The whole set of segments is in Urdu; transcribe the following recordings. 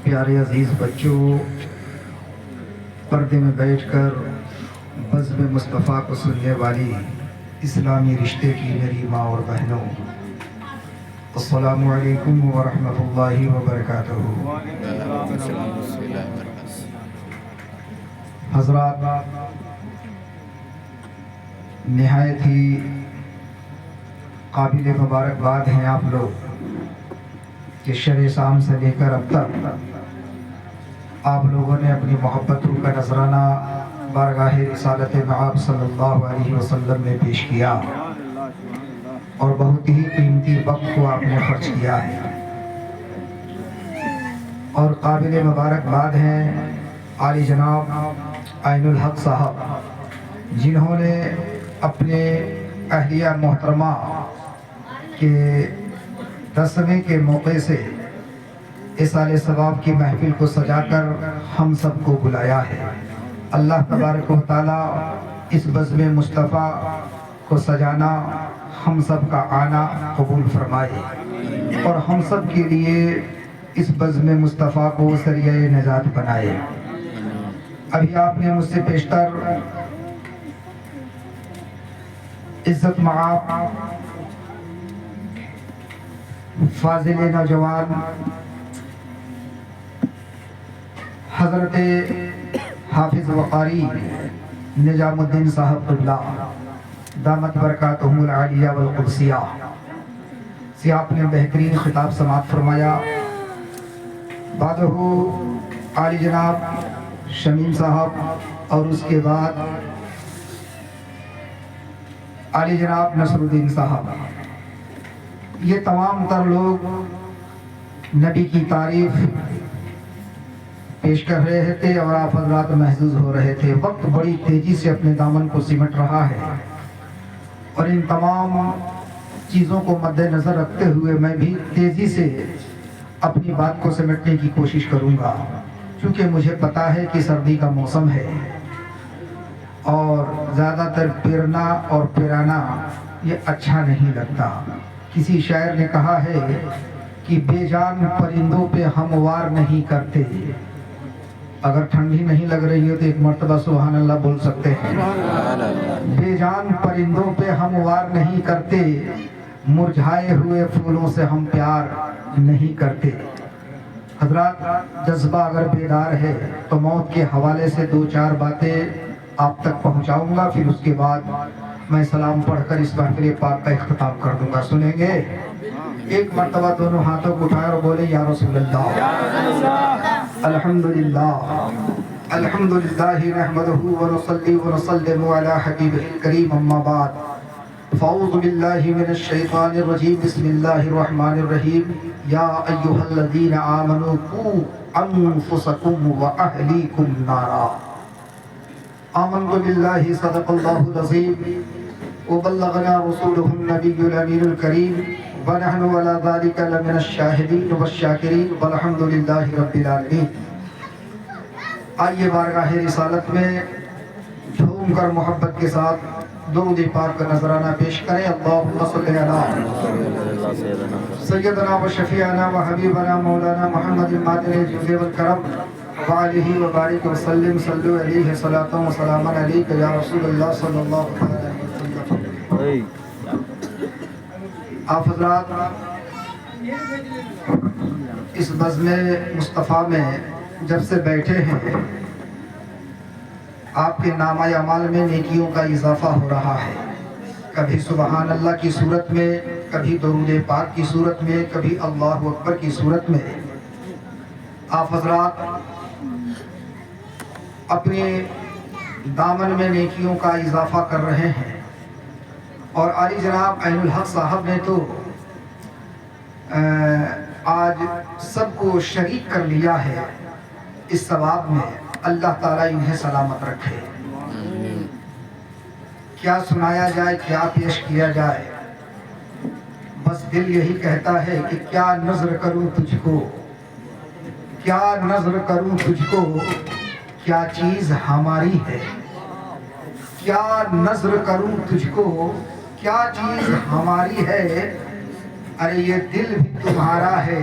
پیارے عزیز بچوں، پردے میں بیٹھ کر بزم مصطفیٰ کو سننے والی اسلامی رشتے کی میری ماں اور بہنوں، السلام علیکم ورحمۃ اللہ وبرکاتہ۔ حضرات، نہایت ہی قابل مبارکباد ہیں آپ لوگ کہ شب شام سے لے کر اب تک آپ لوگوں نے اپنی محبتوں کا نذرانہ بارگاہ رسالت مآب صلی اللہ علیہ وسلم میں پیش کیا اور بہت ہی قیمتی وقت کو آپ نے خرچ کیا ہے، اور قابل مبارکباد ہیں عالی جناب عین الحق صاحب، جنہوں نے اپنے اہلیہ محترمہ کے 10ویں کے موقع سے اِسال ثواب کی محفل کو سجا کر ہم سب کو بلایا ہے۔ اللہ تبارک و تعالیٰ اس بزم مصطفیٰ کو سجانا ہم سب کا آنا قبول فرمائے اور ہم سب کے لیے اس بزم مصطفیٰ کو ذریعہ نجات بنائے۔ ابھی آپ نے مجھ سے پیشتر عزت مآب فاضل نوجوان حضرت حافظ وقاری نجام الدین صاحب قبلہ دامت برکاتہم العالیہ والقدسیہ سے آپ نے بہترین خطاب سماعت فرمایا۔ بعدہ عالی جناب شمیم صاحب اور اس کے بعد عالی جناب نصر الدین صاحب، یہ تمام تر لوگ نبی کی تعریف پیش کر رہے تھے اور آپ حضرات محظوظ ہو رہے تھے۔ وقت بڑی تیزی سے اپنے دامن کو سمٹ رہا ہے اور ان تمام چیزوں کو مد نظر رکھتے ہوئے میں بھی تیزی سے اپنی بات کو سمٹنے کی کوشش کروں گا، کیونکہ مجھے پتا ہے کہ سردی کا موسم ہے اور زیادہ تر پیرنا اور پیرانا یہ اچھا نہیں لگتا۔ کسی شاعر نے کہا ہے کہ بے جان پرندوں پہ ہم وار نہیں کرتے۔ اگر ٹھنڈی نہیں لگ رہی ہے تو ایک مرتبہ سبحان اللہ بول سکتے ہیں۔ بے جان پرندوں پہ ہم وار نہیں کرتے، مرجھائے ہوئے پھولوں سے ہم پیار نہیں کرتے۔ حضرات، جذبہ اگر بیدار ہے تو موت کے حوالے سے 2-4 باتیں آپ تک پہنچاؤں گا، پھر اس کے بعد میں سلام پڑھ کر اس محفل پاک کا اختتام کر دوں گا۔ سنیں گے؟ ایک مرتبہ دونوں ہاتھوں کو اٹھائے اور بولے یا رسول اللہ۔ الحمدللہ الحمدللہ نحمدہ ونصلی ونسلم علی حبیبہ الکریم، اما بعد فاعوذ باللہ من الشیطان الرجیم، بسم اللہ الرحمن الرحیم۔ یا ایہا الذین آمنوا قوا انفسکم واہلیکم نارا۔ آمنت باللہ صدق اللہ العظیم وبلغنا رسولہ النبی الامین الکریم ونحن علی ذلک لمن الشاہدین والشاکرین والحمد للہ رب العالمین۔ آئیے بارگاہ رسالت میں جھوم کر محبت کے ساتھ درود پاک کا نذرانہ پیش کریں۔ اللہم صلی علی سیدنا و شفیعنا و حبیبنا مولانا محمد مادن الجود والکرم وآلہ وبارک وسلم، صلو علیہ صلاۃ و سلام علیک یا رسول اللہ صلی اللہ علیہ وسلم۔ آپ حضرات، اس بزم مصطفیٰ میں جب سے بیٹھے ہیں، آپ کے نامہ اعمال میں نیکیوں کا اضافہ ہو رہا ہے، کبھی سبحان اللہ کی صورت میں، کبھی درود پاک کی صورت میں، کبھی اللہ اکبر کی صورت میں۔ آپ حضرات اپنے دامن میں نیکیوں کا اضافہ کر رہے ہیں، اور عالی جناب عین الحق صاحب نے تو آج سب کو شریک کر لیا ہے اس ثواب میں۔ اللہ تعالیٰ انہیں سلامت رکھے۔ کیا سنایا جائے، کیا پیش کیا جائے، بس دل یہی کہتا ہے کہ کیا نظر کروں تجھ کو، کیا نظر کروں تجھ کو، کیا چیز ہماری ہے، کیا نظر کروں تجھ کو، کیا چیز ہماری ہے، ارے یہ دل بھی تمہارا ہے،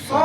100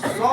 100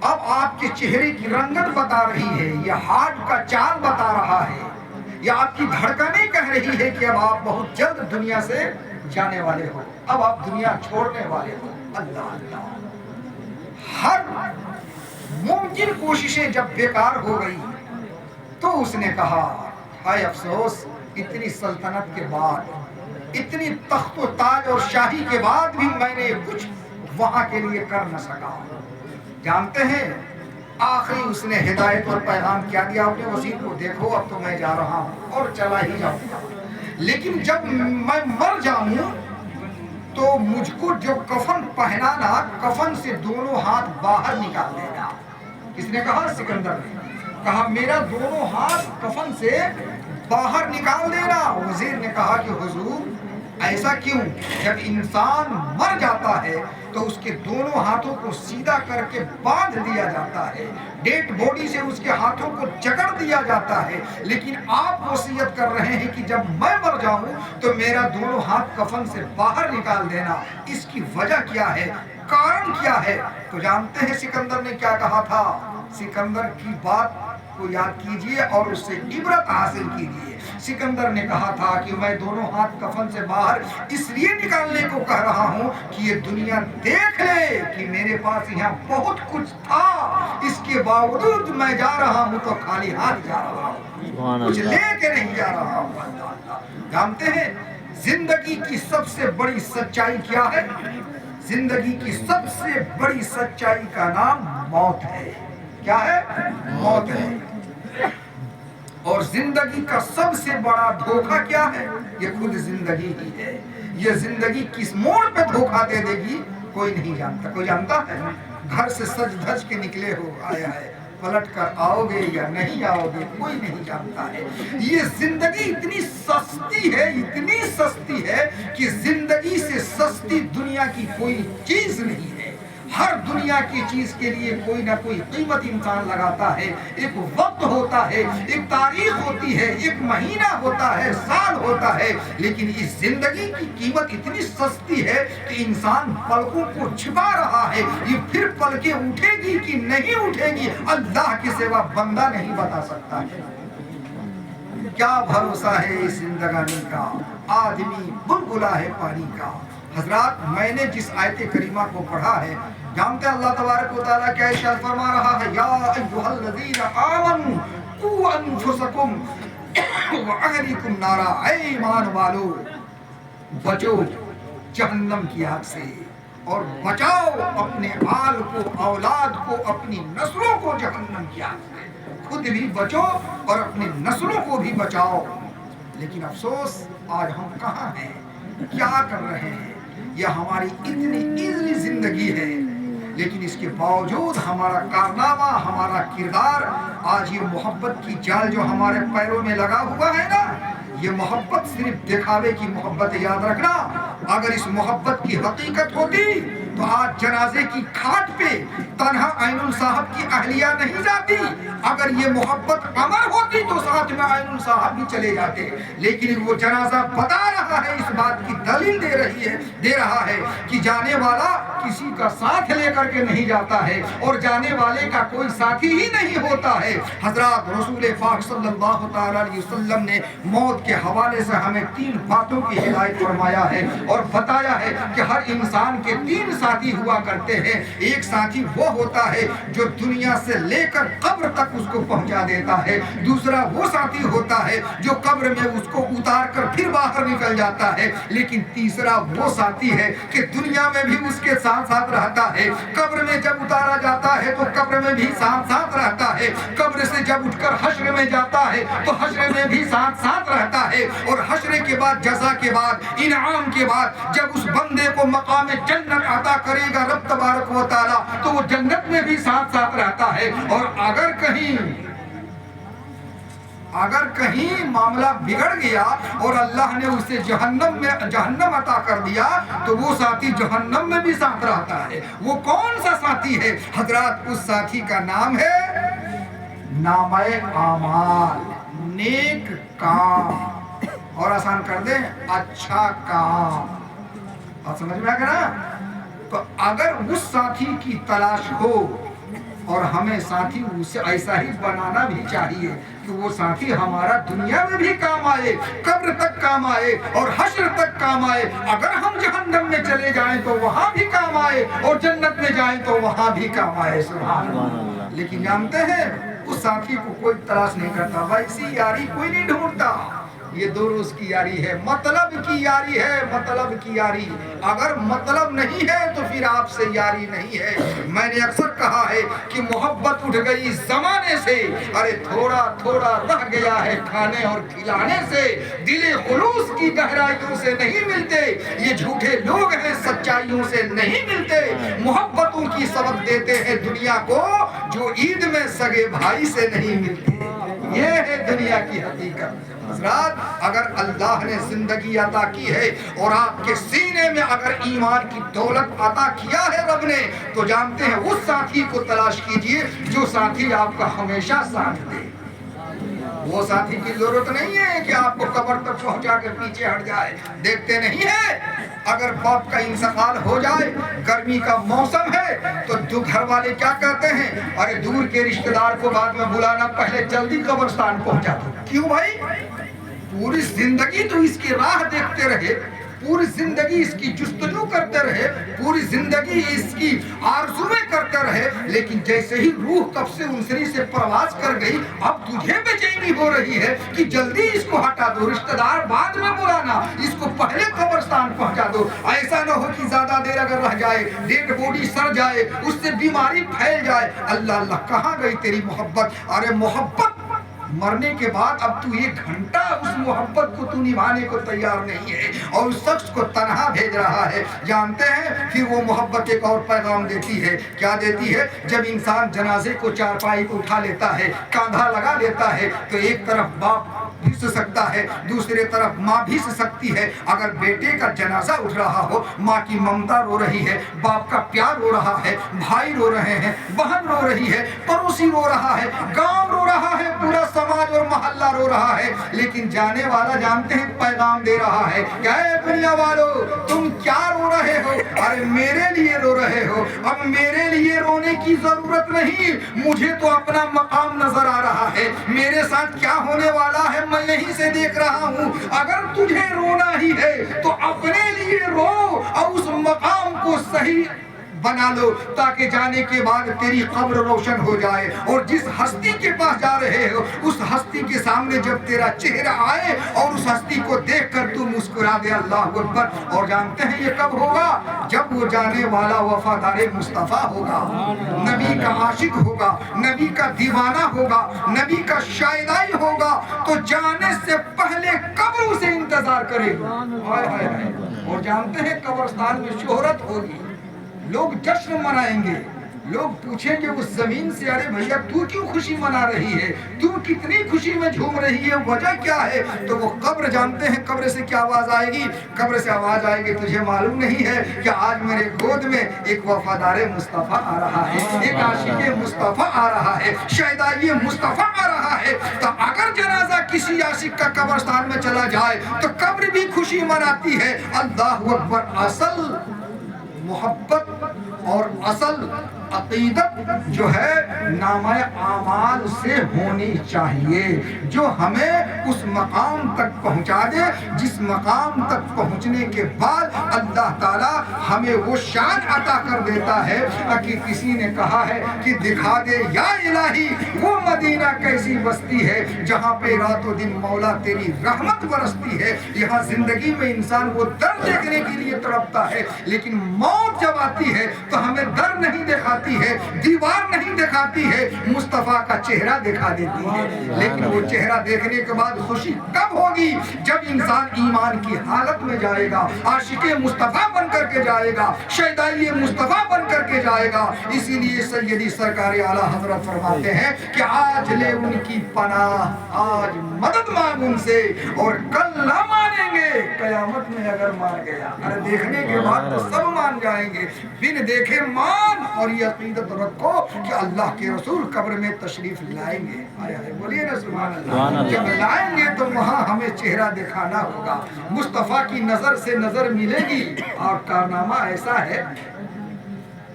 اب آپ کے چہرے کی رنگت بتا رہی ہے، یہ ہارٹ کا چال بتا رہا ہے، یا آپ کی دھڑکنیں کہہ رہی ہے کہ اب آپ بہت جلد دنیا سے جانے والے ہو، اب آپ دنیا چھوڑنے والے ہو۔ اللہ اللہ، ہر ممکن کوششیں جب بیکار ہو گئی تو اس نے کہا ہائے افسوس، اتنی سلطنت کے بعد، اتنی تخت و تاج اور شاہی کے بعد بھی میں نے کچھ وہاں کے لیے کر نہ سکا۔ جانتے ہیں آخری اس نے ہدایت اور پیغام کیا دیا، اپنے وزیر کو دیکھو اب تو میں جا رہا ہوں اور چلا ہی جاؤں گا، لیکن جب میں مر جاؤں تو مجھ کو جو کفن پہنانا، کفن سے دونوں ہاتھ باہر نکال دینا۔ کس نے کہا؟ سکندر نے کہا میرا دونوں ہاتھ کفن سے باہر نکال دینا۔ وزیر نے کہا کہ حضور ایسا کیوں؟ جب انسان مر جاتا ہے تو اس کے دونوں ہاتھوں کو سیدھا کر کے باندھ دیا جاتا ہے، ڈیڈ باڈی سے اس کے ہاتھوں کو جکڑ دیا جاتا ہے، لیکن آپ وصیت کر رہے ہیں کہ جب میں مر جاؤں تو میرا دونوں ہاتھ کفن سے باہر نکال دینا۔ اس کی وجہ کیا ہے؟ کارن کیا ہے؟ تو جانتے ہیں سکندر نے کیا کہا تھا؟ سکندر کی بات کو یاد کیجئے اور اس سے عبرت حاصل کیجئے۔ سکندر نے کہا تھا کہ میں دونوں ہاتھ کفن سے باہر اس لیے نکالنے کو کہہ رہا ہوں کہ یہ دنیا دیکھ لے کہ میرے پاس یہاں بہت کچھ تھا، اس کے باوجود میں جا رہا ہوں تو خالی ہاتھ جا رہا ہوں، کچھ لے کے نہیں جا رہا ہوں۔ جانتے ہیں زندگی کی سب سے بڑی سچائی کیا ہے؟ زندگی کی سب سے بڑی سچائی کا نام موت ہے۔ کیا ہے؟ موت ہے۔ اور زندگی کا سب سے بڑا دھوکہ کیا ہے؟ یہ خود زندگی ہی ہے۔ یہ زندگی کس موڑ پہ دھوکہ دے دے گی کوئی نہیں جانتا۔ کوئی جانتا ہے؟ گھر سے سج دھج کے نکلے ہو، آیا ہے، پلٹ کر آؤ گے یا نہیں آؤ گے کوئی نہیں جانتا ہے۔ یہ زندگی اتنی سستی ہے، اتنی سستی ہے کہ زندگی سے سستی دنیا کی کوئی چیز نہیں ہے۔ ہر دنیا کی چیز کے لیے کوئی نہ کوئی قیمت انسان لگاتا ہے، ایک وقت ہوتا ہے، ایک تاریخ ہوتی ہے، ایک مہینہ ہوتا ہے، سال ہوتا ہے، لیکن اس زندگی کی قیمت اتنی سستی ہے کہ انسان پلکوں کو چھپا رہا ہے۔ یہ پھر پلکیں اٹھے گی کہ نہیں اٹھے گی اللہ کے سوا بندہ نہیں بتا سکتا ہے۔ کیا بھروسہ ہے اس زندگانی کا، آدمی بلبلا ہے پانی کا۔ حضرات میں نے جس آیت کریمہ کو پڑھا ہے، جانتے ہیں اللہ تبارک و تعالیٰ کیا ارشاد فرما رہا ہے؟ یا ایھا الذین آمنوا قوا انفسکم واہلیکم نارا، اے ایمان والو بچو جہنم کی آگ سے اور بچاؤ اپنے آل کو، اولاد کو، اپنی نسلوں کو جہنم کی آگ سے۔ خود بھی بچو اور اپنی نسلوں کو بھی بچاؤ۔ لیکن افسوس آج ہم کہاں ہیں، کیا کر رہے ہیں؟ یہ ہماری اتنی ایزلی زندگی ہے، لیکن اس کے باوجود ہمارا کارنامہ، ہمارا کردار، آج یہ محبت کی جال جو ہمارے پیروں میں لگا ہوا ہے نا، یہ محبت صرف دکھاوے کی محبت، یاد رکھنا۔ اگر اس محبت کی حقیقت ہوتی تو آج جنازے کی کھاٹ پہ تنہا عین صاحب کی اہلیہ نہیں جاتی۔ اگر یہ محبت امر ہوتی تو ساتھ میں عین صاحب بھی چلے جاتے، لیکن وہ جنازہ بتا رہا ہے، اس بات کی دلیل دے رہا ہے کہ جانے والا کسی کا ساتھ لے کر کے نہیں جاتا ہے اور جانے والے کا کوئی ساتھی ہی نہیں ہوتا ہے۔ حضرات رسول پاک صلی اللہ تعالیٰ علیہ وسلم نے موت کے حوالے سے ہمیں 3 باتوں کی ہدایت فرمایا ہے اور بتایا ہے کہ ہر انسان کے 3 ساتھی ہوا کرتے ہیں۔ ایک ساتھی وہ ہوتا ہے جو دنیا سے لے کر قبر تک اس کو پہنچا دیتا ہے، دوسرا وہ ساتھی ہوتا ہے جو قبر میں اس کو اتار کر پھر باہر نکل جاتا ہے، لیکن تیسرا وہ ساتھی ہے کہ دنیا میں بھی اس کے ساتھ ساتھ رہتا ہے، قبر میں جب اتارا جاتا ہے تو قبر میں بھی ساتھ ساتھ رہتا ہے، قبر سے جب اٹھ کر حشر میں جاتا ہے تو حشر میں بھی ساتھ ساتھ رہتا ہے، اور حشر کے بعد، جزا کے بعد، انعام کے بعد جب اس بندے کو مقام جنت عطا کرے گا رب تبارک و تعالی تو وہ جنت میں بھی ساتھ ساتھ رہتا ہے۔ اور اگر کہیں معاملہ بگڑ گیا اور اللہ نے اسے جہنم عطا کر دیا تو وہ ساتھی جہنم میں بھی ساتھ رہتا ہے۔ وہ کون سا ساتھی ہے؟ حضرات اس ساتھی کا نام ہے نامہ اعمال، نیک کام، اور آسان کر دیں اچھا کام۔ آپ سمجھ میں آ گیا نا؟ تو اگر اس ساتھی کی تلاش ہو اور ہمیں ساتھی اسے ایسا ہی بنانا بھی چاہیے کہ وہ ساتھی ہمارا دنیا میں بھی کام آئے، قبر تک کام آئے اور حشر تک کام آئے۔ اگر ہم جہنم میں چلے جائیں تو وہاں بھی کام آئے اور جنت میں جائیں تو وہاں بھی کام آئے۔ سبحان اللہ۔ لیکن جانتے ہیں اس ساتھی کو کوئی تلاش نہیں کرتا، ویسی یاری کوئی نہیں ڈھونڈتا۔ یہ 2 روز کی یاری ہے، مطلب کی یاری ہے، مطلب کی یاری۔ اگر مطلب نہیں ہے تو پھر آپ سے یاری نہیں ہے۔ میں نے اکثر کہا ہے کہ محبت اٹھ گئی زمانے سے، ارے تھوڑا تھوڑا رہ گیا ہے کھانے اور کھلانے سے۔ دل خلوص کی گہرائیوں سے نہیں ملتے، یہ جھوٹے لوگ ہیں سچائیوں سے نہیں ملتے۔ محبتوں کی سبق دیتے ہیں دنیا کو جو عید میں سگے بھائی سے نہیں ملتے۔ یہ ہے دنیا کی حقیقت۔ حضرات، اگر اللہ نے زندگی عطا کی ہے اور آپ کے سینے میں اگر ایمان کی دولت عطا کیا ہے رب نے، تو جانتے ہیں اس ساتھی کو تلاش کیجئے جو ساتھی آپ کا ہمیشہ ساتھ دے۔ وہ ساتھی کی ضرورت نہیں ہے کہ آپ کو قبر تک پہنچا کے پیچھے ہٹ جائے۔ دیکھتے نہیں ہے اگر باپ کا انتقال ہو جائے، گرمی کا موسم ہے، تو گھر والے کیا کہتے ہیں؟ ارے دور کے رشتہ دار کو بعد میں بلانا، پہلے جلدی قبرستان پہنچا دو۔ کیوں بھائی؟ پوری زندگی تو اس کی راہ دیکھتے رہے، پوری زندگی اس کی جستجو کرتے رہے، پوری زندگی اس کی آرزویں کرتے رہے، لیکن جیسے ہی روح کب سے انسری سے پرواز کر گئی، اب تجھے بے چینی ہو رہی ہے کہ جلدی اس کو ہٹا دو، رشتہ دار بعد میں بلانا، اس کو پہلے قبرستان پہنچا دو۔ ایسا نہ ہو کہ زیادہ دیر اگر رہ جائے، ڈیڈ باڈی سڑ جائے، اس سے بیماری پھیل جائے۔ اللہ اللہ، کہاں گئی تیری محبت؟ ارے محبت مرنے کے بعد اب تو 1 گھنٹہ اس محبت کو تو نبھانے کو تیار نہیں ہے اور اس شخص کو تنہا بھیج رہا ہے۔ جانتے ہیں پھر وہ محبت ایک اور پیغام دیتی ہے۔ کیا دیتی ہے؟ جب انسان جنازے کو چارپائی کو اٹھا لیتا ہے، کاندھا لگا لیتا ہے، تو ایک طرف باپ بھی سو سکتا ہے، دوسرے طرف ماں بھی سو سکتی ہے۔ اگر بیٹے کا جنازہ اٹھ رہا ہو، ماں کی ممتا رو رہی ہے، باپ کا پیار رو رہا ہے، بھائی رو رہے ہیں، بہن رو رہی ہے، پڑوسی رو رہا ہے، گاؤں رو رہا ہے، پورا سماج اور محلہ رو رہا ہے، لیکن جانے والا جانتے ہیں پیغام دے رہا ہے کہ اے دنیا والو، تم کیا رو رہے ہو؟ ارے میرے لیے رو رہے ہو، اب میرے لیے رونے کی ضرورت نہیں، مجھے تو اپنا مقام نظر آ رہا ہے، میرے ساتھ کیا ہونے والا ہے میں یہیں سے دیکھ رہا ہوں۔ اگر تجھے رونا ہی ہے تو اپنے لیے رو اور اس مقام کو صحیح بنا لو، تاکہ جانے کے بعد تیری قبر روشن ہو جائے، اور جس ہستی کے پاس جا رہے ہو اس ہستی کے سامنے جب تیرا چہرہ آئے اور اس ہستی کو دیکھ کر تو مسکرا دے اللہ اکبر۔ اور جانتے ہیں یہ کب ہوگا؟ جب وہ جانے والا وفادار مصطفیٰ ہوگا، نبی کا عاشق ہوگا، نبی کا دیوانہ ہوگا، نبی کا شائدائی ہوگا، تو جانے سے پہلے قبر اسے انتظار کرے گا۔ اور جانتے ہیں قبرستان میں شہرت ہوگی، لوگ جشن منائیں گے، لوگ پوچھیں گے اس زمین سے، ارے بھیا تو کیوں خوشی منا رہی ہے، تو کتنی خوشی میں جھوم رہی ہے، وجہ کیا ہے؟ تو وہ قبر جانتے ہیں قبر سے کیا آواز آئے گی؟ قبر سے آواز آئے گی، تجھے معلوم نہیں ہے کہ آج میرے گود میں ایک وفادار مصطفیٰ آ رہا ہے، ایک عاشق مصطفیٰ آ رہا ہے، شہدائی مصطفیٰ آ رہا ہے۔ تو اگر جنازہ کسی عاشق کا قبرستان میں چلا جائے تو قبر بھی خوشی مناتی ہے۔ اللہ اکبر۔ اصل محبت اور اصل عقیدت جو ہے نامہ اعمال سے ہونی چاہیے، جو ہمیں اس مقام تک پہنچا دے جس مقام تک پہنچنے کے بعد اللہ تعالیٰ ہمیں وہ شان عطا کر دیتا ہے کہ کسی نے کہا ہے کہ دکھا دے یا الہی وہ مدینہ کیسی بستی ہے جہاں پہ رات و دن مولا تیری رحمت برستی ہے۔ یہاں زندگی میں انسان وہ در دیکھنے کے لیے تڑپتا ہے، لیکن موت جب آتی ہے تو ہمیں در نہیں دکھاتی ہے، دیوار نہیں دکھاتی ہے، مصطفیٰ کا چہرہ دکھا دیتی ہے۔ لیکن وہ چہرہ دیکھنے کے بعد خوشی کب ہوگی؟ جب انسان ایمان کی حالت میں جائے گا، عاشق مصطفیٰ بن کر کے جائے گا، شہدائی مصطفیٰ بن کر کے جائے گا۔ اسی لیے سیدی سرکار اعلیٰ حضرت فرماتے ہیں کہ آج لے ان کی پناہ، آج مدد مانگ ان سے، اور کل نہ مانیں گے قیامت میں اگر مان گیا۔ ارے دیکھنے کے بعد تو سب مان جائیں گے، بن دیکھے مان، اور یہ عقیدت رکھو کہ اللہ کے رسول قبر میں تشریف لائیں گے۔ بولیے نا سبحان اللہ۔ جب لائیں گے تو وہاں ہمیں چہرہ دکھانا ہوگا، مصطفیٰ کی نظر سے نظر ملے گی، اور کارنامہ ایسا ہے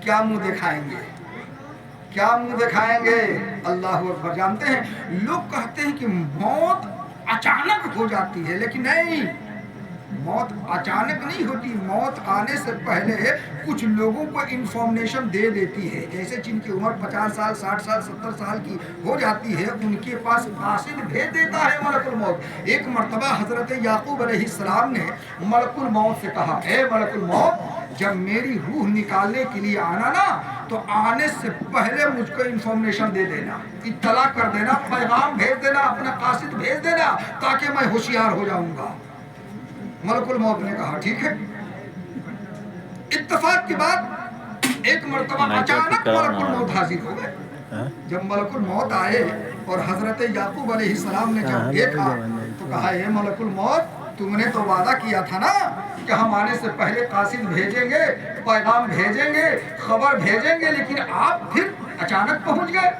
کیا منہ دکھائیں گے، کیا منہ دکھائیں گے؟ اللہ اکبر۔ جانتے ہیں لوگ کہتے ہیں کہ موت اچانک ہو جاتی ہے، لیکن نہیں، موت اچانک نہیں ہوتی۔ موت آنے سے پہلے کچھ لوگوں کو انفارمیشن دے دیتی ہے، جیسے جن کی عمر 50 سال 60 سال 70 سال کی ہو جاتی ہے، ان کے پاس قاصد بھیج دیتا ہے ملک الموت۔ ایک مرتبہ حضرت یعقوب علیہ السلام نے ملک الموت سے کہا، اے ملک الموت، جب میری روح نکالنے کے لیے آنا نا تو آنے سے پہلے مجھ کو انفارمیشن دے دینا، اطلاع کر دینا، پیغام بھیج دینا، اپنا قاصد بھیج دینا، تاکہ میں ہوشیار ہو جاؤں گا۔ ملک الموت نے کہا ٹھیک ہے۔ اتفاق کے بعد ایک مرتبہ اچانک ملک الموت حاضر ہو گئے۔ جب ملک الموت آئے اور حضرت یعقوب علیہ السلام نے جب دیکھا تو کہا، اے ملک الموت، تم نے تو وعدہ کیا تھا نا کہ ہم آنے سے پہلے قاصد بھیجیں گے، پیغام بھیجیں گے، خبر بھیجیں گے، لیکن آپ پھر اچانک پہنچ گئے۔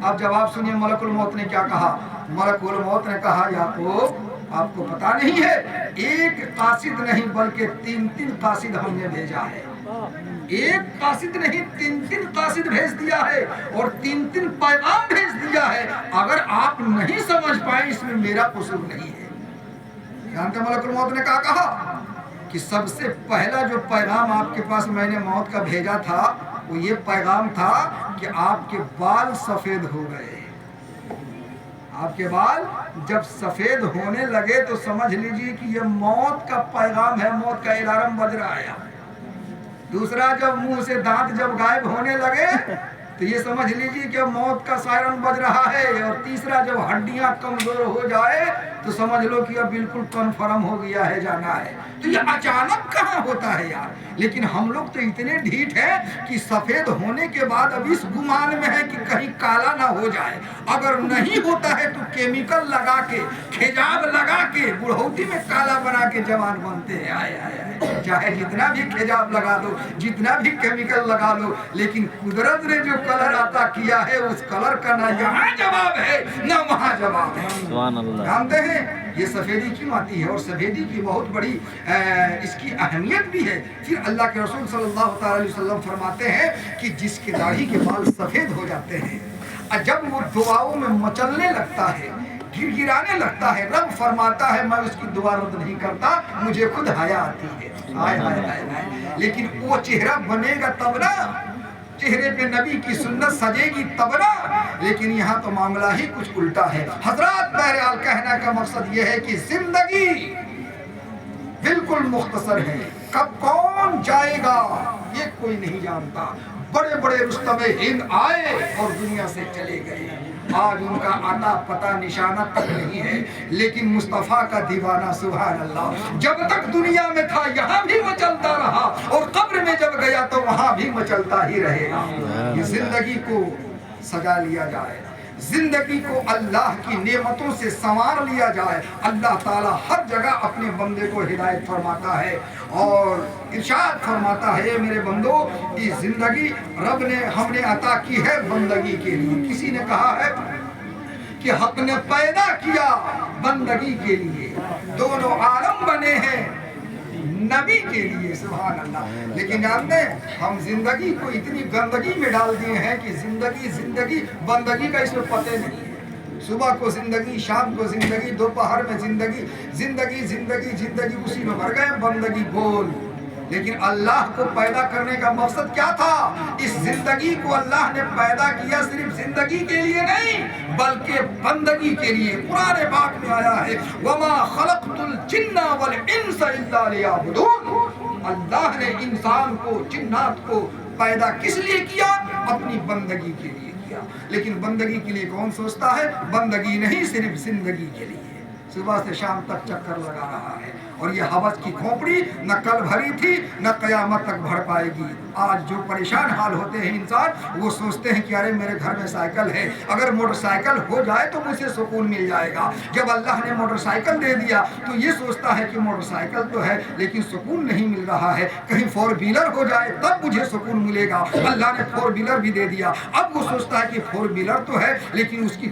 اب جواب سنیے ملک الموت نے کیا کہا۔ ملک الموت نے کہا، یعقوب، آپ کو پتا نہیں ہے، ایک قاصد نہیں بلکہ 3 قاصد ہم نے بھیجا ہے۔ ایک قاصد نہیں، 3 قاصد بھیج دیا ہے اور 3 پیغام بھیج دیا ہے۔ اگر آپ نہیں سمجھ پائے اس میں میرا قصور نہیں ہے۔ جانتے ملک الموت نے کہا کہ سب سے پہلا جو پیغام آپ کے پاس میں نے موت کا بھیجا تھا وہ یہ پیغام تھا کہ آپ کے بال سفید ہو گئے۔ آپ کے بال جب سفید ہونے لگے تو سمجھ لیجیے کہ یہ موت کا پیغام ہے، موت کا الارم بج رہا ہے۔ دوسرا، جب منہ سے دانت جب غائب ہونے لگے تو یہ سمجھ لیجیے کہ موت کا سائرن بج رہا ہے۔ اور تیسرا، جب ہڈیاں کمزور ہو جائے تو سمجھ لو کہ اب بالکل کنفرم ہو گیا ہے، جانا ہے۔ تو یہ اچانک کہاں ہوتا ہے یار؟ لیکن ہم لوگ تو اتنے ڈھیٹ ہیں کہ سفید ہونے کے بعد اب اس گمان میں ہے کہ کہیں کالا نہ ہو جائے۔ اگر نہیں ہوتا ہے تو کیمیکل لگا کے، خجاب لگا کے، بڑھوتی میں کالا بنا کے جوان بنتے ہیں۔ آئے آئے آئے، چاہے جتنا بھی خجاب لگا دو، جتنا بھی کیمیکل لگا لو، لیکن قدرت نے جو کلر عطا کیا ہے اس کلر کا نہ یہاں جواب ہے نہ وہاں جواب ہے۔ سبحان اللہ۔ جانتے ہیں یہ سفیدی کیوں آتی ہے؟ اور سفیدی کی بہت بڑی اس کی اہمیت بھی ہے۔ پھر اللہ کے رسول صلی اللہ تعالی علیہ وسلم فرماتے ہیں کہ جس کی داڑھی کے بال سفید ہو جاتے ہیں، جب وہ دعاؤں میں مچلنے لگتا ہے، گر گرانے لگتا ہے، رب فرماتا ہے میں اس کی دعا رد نہیں کرتا، مجھے خود حیا آتی ہے۔ آئے آئے آئے آئے، لیکن وہ چہرہ بنے گا تب نا، چہرے پہ نبی کی سنت سجے گی تب نا۔ لیکن یہاں تو معاملہ ہی کچھ الٹا ہے۔ حضرات، بہرحال کہنے کا مقصد یہ ہے کہ زندگی بالکل مختصر ہے، کب کون جائے گا یہ کوئی نہیں جانتا۔ بڑے بڑے رستم ہند آئے اور دنیا سے چلے گئے، آج ان کا آتا پتہ نشانہ تک نہیں ہے، لیکن مصطفیٰ کا دیوانہ سبحان اللہ جب تک دنیا میں تھا یہاں بھی مچلتا رہا، اور قبر میں جب گیا تو وہاں بھی مچلتا ہی رہے گا۔ یہ زندگی کو سجا لیا جائے، زندگی کو اللہ کی نعمتوں سے سنوار لیا جائے۔ اللہ تعالیٰ ہر جگہ اپنے بندے کو ہدایت فرماتا ہے اور ارشاد فرماتا ہے، میرے بندو یہ زندگی رب نے ہم نے عطا کی ہے بندگی کے لیے۔ کسی نے کہا ہے کہ حق نے پیدا کیا بندگی کے لیے، دونوں عالم بنے ہیں نبی کے لیے، سبحان اللہ۔ لیکن جانتے ہیں ہم زندگی کو اتنی گندگی میں ڈال دیے ہیں کہ زندگی بندگی کا اس میں پتہ نہیں ہے۔ صبح کو زندگی، شام کو زندگی، دوپہر میں زندگی، زندگی اسی میں بھر گئے بندگی بول۔ لیکن اللہ کو پیدا کرنے کا مقصد کیا تھا؟ اس زندگی کو اللہ نے پیدا کیا صرف زندگی کے لیے نہیں بلکہ بندگی کے لیے۔ قرآن پاک میں آیا ہے وَمَا خَلَقْتُ الْجِنَّ وَالْإِنسَ إِلَّا لِيَعْبُدُونَ۔ اللہ نے انسان کو، جنات کو پیدا کس لیے کیا؟ اپنی بندگی کے لیے کیا۔ لیکن بندگی کے لیے کون سوچتا ہے؟ بندگی نہیں، صرف زندگی کے لیے۔ صبح سے شام تک چکر لگا رہا ہے، اور یہ حوث کی کھوپڑی نہ کل بھری تھی نہ قیامت تک بھر پائے گی۔ آج جو پریشان حال ہوتے ہیں انسان، وہ سوچتے ہیں کہ ارے میرے گھر میں سائیکل ہے، اگر موٹر سائیکل ہو جائے تو مجھے سکون مل جائے گا۔ جب اللہ نے موٹر سائیکل دے دیا تو یہ سوچتا ہے کہ موٹر سائیکل تو ہے لیکن سکون نہیں مل رہا ہے، کہیں 4 ویلر ہو جائے تب مجھے سکون ملے گا۔ اللہ نے 4 ویلر بھی دے دیا، اب وہ سوچتا ہے کہ 4 ویلر تو ہے لیکن اس کی